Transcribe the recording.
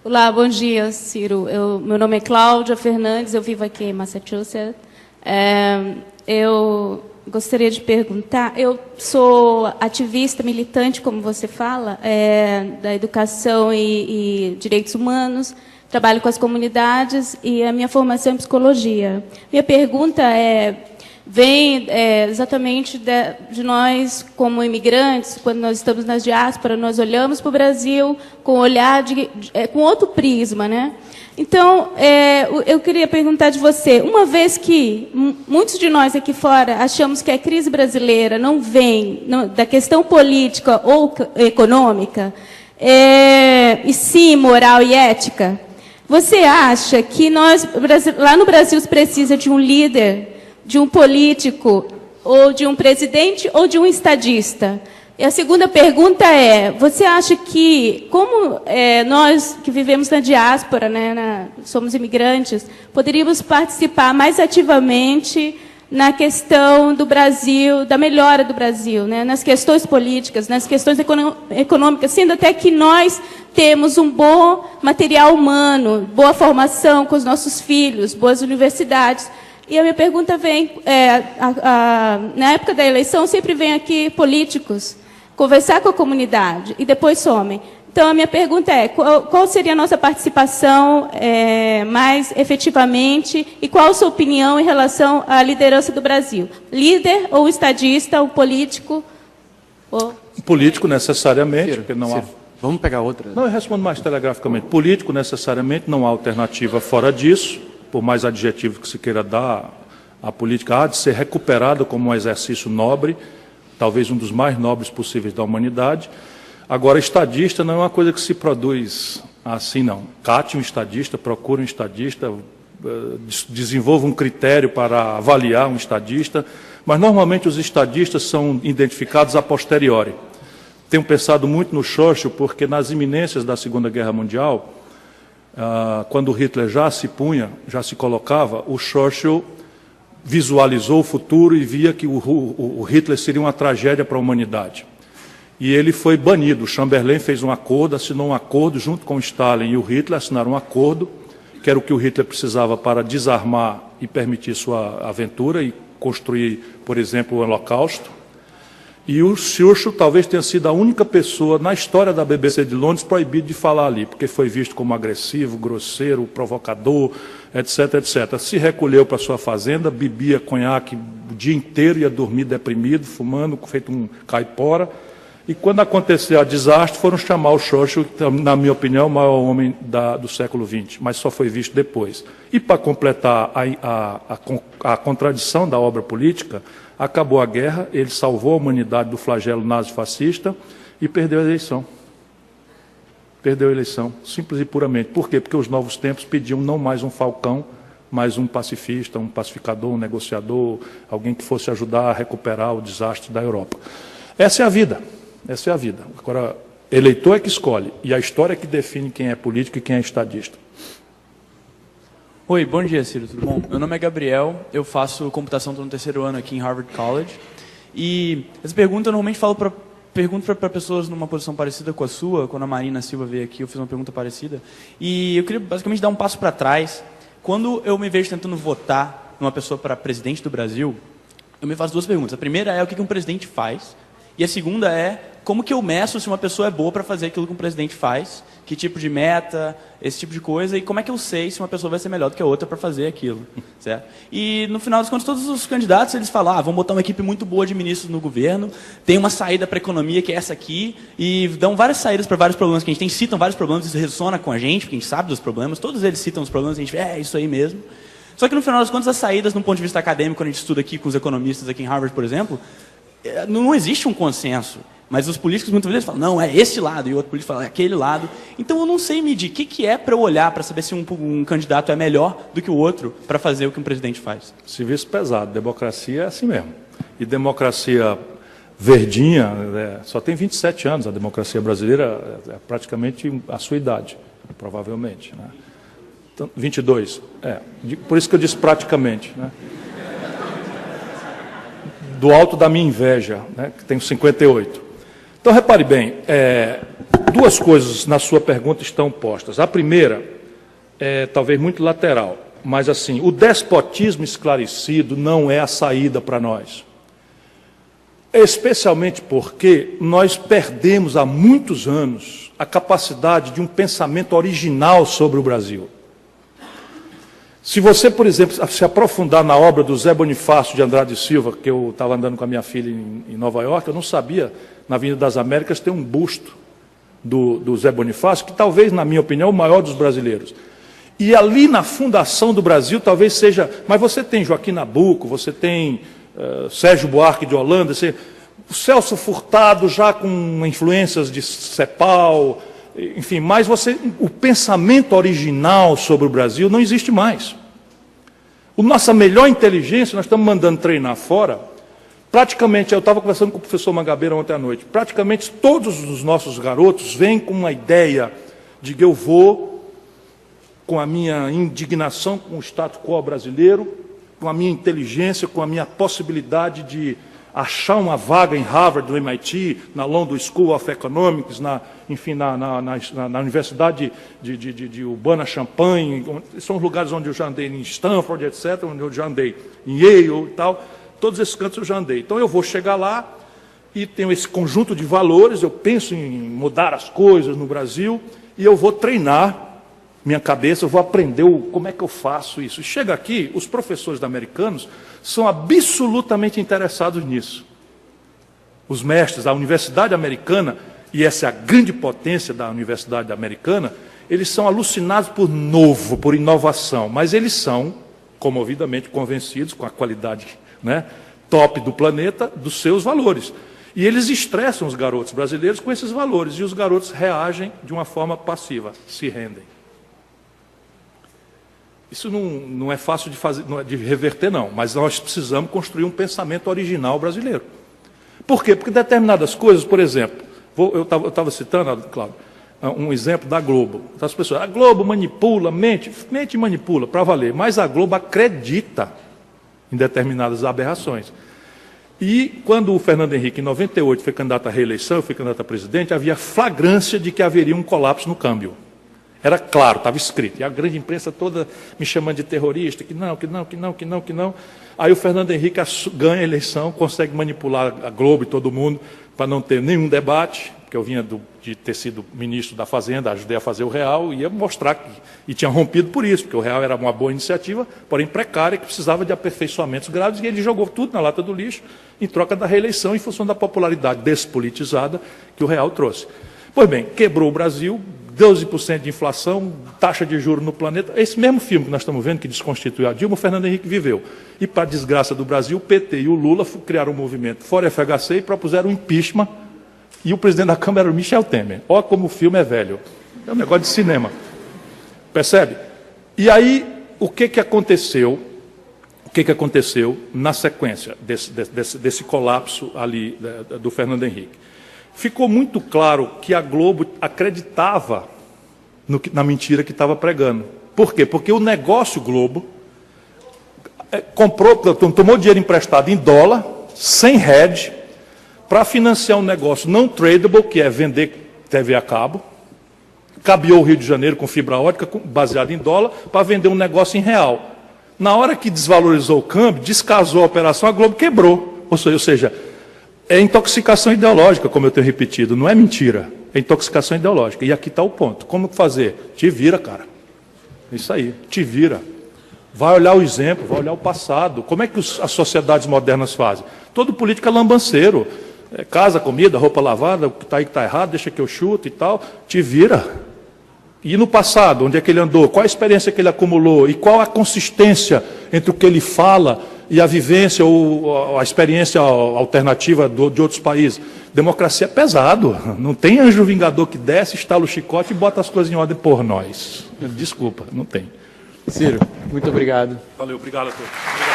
Olá, bom dia, Ciro. Meu nome é Cláudia Fernandes, eu vivo aqui em Massachusetts. Eu gostaria de perguntar, eu sou ativista, militante, como você fala, da educação e direitos humanos, trabalho com as comunidades e a minha formação é em psicologia. Minha pergunta vem exatamente de nós, como imigrantes, quando nós estamos na diáspora, nós olhamos para o Brasil com olhar com outro prisma, né? Então, eu queria perguntar de você, uma vez que muitos de nós aqui fora achamos que a crise brasileira não vem da questão política ou econômica, e sim moral e ética, você acha que lá no Brasil, se precisa de um líder, de um político, ou de um presidente, ou de um estadista? E a segunda pergunta você acha que, como nós que vivemos na diáspora, né, somos imigrantes, poderíamos participar mais ativamente na questão do Brasil, da melhora do Brasil, né, nas questões políticas, nas questões econômicas, sendo até que nós temos um bom material humano, boa formação com os nossos filhos, boas universidades. E a minha pergunta vem, na época da eleição, sempre vem aqui políticos conversar com a comunidade e depois somem. Então, a minha pergunta qual seria a nossa participação mais efetivamente e qual a sua opinião em relação à liderança do Brasil? Líder ou estadista, ou político? Político, necessariamente, porque não há... Vamos pegar outra. Não, eu respondo mais telegraficamente. Político, necessariamente, não há alternativa fora disso, por mais adjetivo que se queira dar, a política há de ser recuperada como um exercício nobre, talvez um dos mais nobres possíveis da humanidade. Agora, estadista não é uma coisa que se produz assim, não. Cate um estadista, procure um estadista, desenvolva um critério para avaliar um estadista, mas normalmente os estadistas são identificados a posteriori. Tenho pensado muito no Churchill, porque nas iminências da Segunda Guerra Mundial, quando Hitler já se colocava, o Churchill visualizou o futuro e via que o Hitler seria uma tragédia para a humanidade. E ele foi banido. O Chamberlain fez um acordo, assinou um acordo junto com o Stalin e o Hitler, assinaram um acordo, que era o que o Hitler precisava para desarmar e permitir sua aventura e construir, por exemplo, o Holocausto. E o Churchill talvez tenha sido a única pessoa na história da BBC de Londres proibido de falar ali, porque foi visto como agressivo, grosseiro, provocador, etc, etc. Se recolheu para sua fazenda, bebia conhaque o dia inteiro, ia dormir deprimido, fumando, feito um caipora. E quando aconteceu o desastre, foram chamar o Churchill, na minha opinião, o maior homem do século XX, mas só foi visto depois. E para completar a contradição da obra política, acabou a guerra, ele salvou a humanidade do flagelo nazi-fascista e perdeu a eleição. Perdeu a eleição, simples e puramente. Por quê? Porque os novos tempos pediam não mais um falcão, mas um pacifista, um pacificador, um negociador, alguém que fosse ajudar a recuperar o desastre da Europa. Essa é a vida. Essa é a vida. Agora, eleitor é que escolhe, e a história é que define quem é político e quem é estadista. Oi, bom dia, Ciro, tudo bom? Meu nome é Gabriel, eu faço computação, estou no 3º ano aqui em Harvard College. E essa pergunta eu normalmente pergunto para pessoas numa posição parecida com a sua. Quando a Marina Silva veio aqui, eu fiz uma pergunta parecida. E eu queria basicamente dar um passo para trás. Quando eu me vejo tentando votar numa pessoa para presidente do Brasil, eu me faço duas perguntas. A primeira é o que um presidente faz. E a segunda é como que eu meço se uma pessoa é boa para fazer aquilo que um presidente faz, que tipo de meta, esse tipo de coisa, e como é que eu sei se uma pessoa vai ser melhor do que a outra para fazer aquilo, certo? E no final das contas, todos os candidatos, eles falam, vamos botar uma equipe muito boa de ministros no governo, tem uma saída para a economia que é essa aqui, e dão várias saídas para vários problemas que a gente tem, citam vários problemas, isso ressona com a gente, porque a gente sabe dos problemas, todos eles citam os problemas, a gente vê, isso aí mesmo. Só que no final das contas, as saídas, no ponto de vista acadêmico, quando a gente estuda aqui com os economistas aqui em Harvard, por exemplo, não existe um consenso, mas os políticos muitas vezes falam, não, é esse lado, e o outro político fala, é aquele lado. Então eu não sei medir o que é para eu olhar, para saber se um candidato é melhor do que o outro para fazer o que um presidente faz. Serviço pesado, democracia é assim mesmo. E democracia verdinha, só tem 27 anos, a democracia brasileira é praticamente a sua idade, provavelmente. Né? Então, 22, por isso que eu disse praticamente, né? Do alto da minha inveja, né, que tenho 58. Então, repare bem, Duas coisas na sua pergunta estão postas. A primeira é talvez muito lateral, mas assim, o despotismo esclarecido não é a saída para nós. Especialmente porque nós perdemos há muitos anos a capacidade de um pensamento original sobre o Brasil. Se você, por exemplo, se aprofundar na obra do Zé Bonifácio de Andrade Silva, que eu estava andando com a minha filha em Nova York, eu não sabia, na Avenida das Américas tem um busto do Zé Bonifácio, que talvez, na minha opinião, é o maior dos brasileiros. E ali na fundação do Brasil, talvez seja... Mas você tem Joaquim Nabuco, você tem Sérgio Buarque de Holanda, o Celso Furtado já com influências de Cepal, enfim, mas o pensamento original sobre o Brasil não existe mais. A nossa melhor inteligência, nós estamos mandando treinar fora. Praticamente, eu estava conversando com o professor Mangabeira ontem à noite, praticamente todos os nossos garotos vêm com uma ideia de que eu vou, com a minha indignação com o status quo brasileiro, com a minha inteligência, com a minha possibilidade de achar uma vaga em Harvard, no MIT, na London School of Economics, enfim, na Universidade de Urbana-Champaign, são os lugares onde eu já andei, em Stanford, etc., onde eu já andei, em Yale e tal, todos esses cantos eu já andei. Então eu vou chegar lá e tenho esse conjunto de valores, eu penso em mudar as coisas no Brasil e eu vou treinar minha cabeça, eu vou aprender como é que eu faço isso. E chega aqui, os professores americanos são absolutamente interessados nisso. Os mestres da Universidade Americana, e essa é a grande potência da Universidade Americana, eles são alucinados por novo, por inovação, mas eles são comovidamente convencidos com a qualidade, né, top do planeta, dos seus valores. E eles estressam os garotos brasileiros com esses valores, e os garotos reagem de uma forma passiva, se rendem. Isso não é fácil de fazer, de reverter, não, mas nós precisamos construir um pensamento original brasileiro. Por quê? Porque determinadas coisas, por exemplo, eu estava citando, Cláudio, um exemplo da Globo. As pessoas, a Globo manipula, mente e manipula, para valer, mas a Globo acredita em determinadas aberrações. E quando o Fernando Henrique, em 98, foi candidato à reeleição, eu fui candidato a presidente, havia flagrância de que haveria um colapso no câmbio. Era claro, estava escrito. E a grande imprensa toda me chamando de terrorista, que não. Aí o Fernando Henrique ganha a eleição, consegue manipular a Globo e todo mundo para não ter nenhum debate, porque eu vinha de ter sido ministro da Fazenda, ajudei a fazer o Real, e ia mostrar que... E tinha rompido por isso, porque o Real era uma boa iniciativa, porém precária, que precisava de aperfeiçoamentos graves, e ele jogou tudo na lata do lixo, em troca da reeleição, em função da popularidade despolitizada que o Real trouxe. Pois bem, quebrou o Brasil, 12% de inflação, taxa de juros no planeta. Esse mesmo filme que nós estamos vendo, que desconstituiu a Dilma, o Fernando Henrique viveu. E, para a desgraça do Brasil, o PT e o Lula criaram um movimento fora FHC e propuseram o impeachment. E o presidente da Câmara era o Michel Temer. Olha como o filme é velho. É um negócio de cinema. Percebe? E aí, o que aconteceu? O que aconteceu na sequência desse colapso ali do Fernando Henrique? Ficou muito claro que a Globo acreditava na mentira que estava pregando. Por quê? Porque o negócio Globo tomou dinheiro emprestado em dólar, sem hedge, para financiar um negócio não tradable, que é vender TV a cabo, cabeou o Rio de Janeiro com fibra ótica, baseado em dólar, para vender um negócio em real. Na hora que desvalorizou o câmbio, descasou a operação, a Globo quebrou. Ou seja, é intoxicação ideológica, como eu tenho repetido, não é mentira, é intoxicação ideológica. E aqui está o ponto. Como fazer? Te vira, cara. Isso aí, te vira. Vai olhar o exemplo, vai olhar o passado. Como é que as sociedades modernas fazem? Todo político é lambanceiro. Casa, comida, roupa lavada, o que está aí que está errado, deixa que eu chuto e tal. Te vira. E no passado, onde é que ele andou? Qual a experiência que ele acumulou? E qual a consistência entre o que ele fala e a vivência ou a experiência alternativa de outros países? Democracia é pesado. Não tem anjo vingador que desce, estala o chicote e bota as coisas em ordem por nós. Desculpa, não tem. Ciro, muito obrigado. Valeu, obrigado a todos.